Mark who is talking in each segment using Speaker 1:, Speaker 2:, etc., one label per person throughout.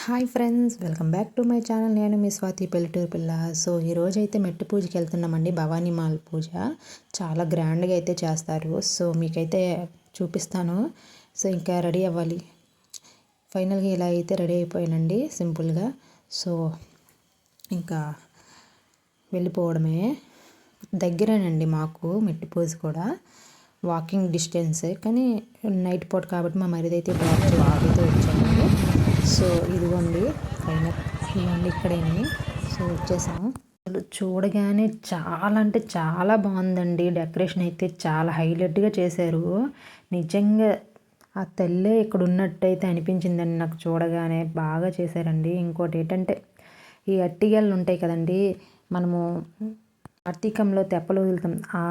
Speaker 1: Hi friends, welcome back to my channel. నేను మీ స్వాతి పల్లెటూరు పిల్ల. సో ఈరోజు అయితే మెట్టు పూజకి వెళ్తున్నామండి. భవానీ మాల్ పూజ చాలా గ్రాండ్గా అయితే చేస్తారు. సో మీకైతే చూపిస్తాను. సో ఇంకా రెడీ అవ్వాలి. ఫైనల్గా ఇలా అయితే రెడీ అయిపోయానండి సింపుల్గా. సో ఇంకా వెళ్ళిపోవడమే. దగ్గరేనండి మాకు మెట్టు పూజ కూడా, వాకింగ్ డిస్టెన్సే. కానీ నైట్ పూట కాబట్టి మా మరిది అయితే డ్రాప్ చేయడానికి వచ్చామండి. సో ఇదిగోండి ఫైనల్, ఇదిగోండి ఇక్కడేని. సో వచ్చేసాము. చూడగానే చాలా అంటే చాలా బాగుందండి. డెకరేషన్ అయితే చాలా హైలైట్గా చేశారు. నిజంగా ఆ తల్లే ఇక్కడ ఉన్నట్టయితే అనిపించిందండి నాకు చూడగానే. బాగా చేశారండి. ఇంకోటి ఏంటంటే ఈ అట్టిగళ్ళు ఉంటాయి కదండి, మనము కార్తీకంలో తెప్పలు వదులుతాం, ఆ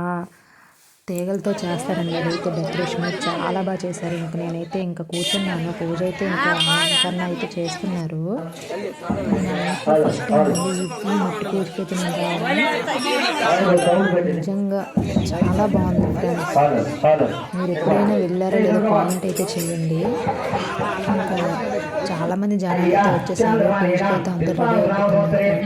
Speaker 1: తీగలతో చేస్తారండి. అదైతే డెకరేషన్ చాలా బాగా చేశారు. ఇంక నేనైతే ఇంకా కూర్చున్నాను. పూజ అయితే ఇంకా అలంకరణ అయితే చేస్తున్నారు. ఫస్ట్ టైం అండి ఈ మట్టి పూజకి అయితే నిజంగా చాలా బాగుంది ఫ్రెండ్స్. మీరు ఎప్పుడైనా వెళ్ళారో లేదో కామెంట్ అయితే చేయండి. ఇంకా చాలామంది జనాలు అయితే వచ్చేసారు. పూజకి అయితే అందరూ రెడీ అయిపోతున్నారు.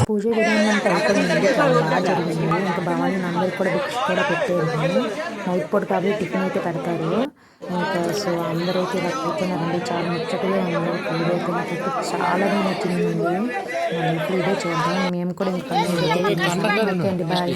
Speaker 1: పూజ విధానం అంటే అయిపోయిందండి. చాలా బాగా జరిగింది. ఇంకా భవానీ అందరికి కూడా బుక్స్ కూడా పెట్టారు. నైట్ పూట కాబట్టి టిఫిన్ అయితే పెడతారు. ఇంకా సో అందరూ అయితే ఇలా కూర్చున్నారండి. చాలా ముచ్చటగా ఉంది. పూజ అయితే నాకైతే చాలా బాగా నచ్చిందండి. మరి ఇప్పుడు ఇదే చూద్దాం. మేము కూడా ఇంకా ఓకే అండి, బాయ్.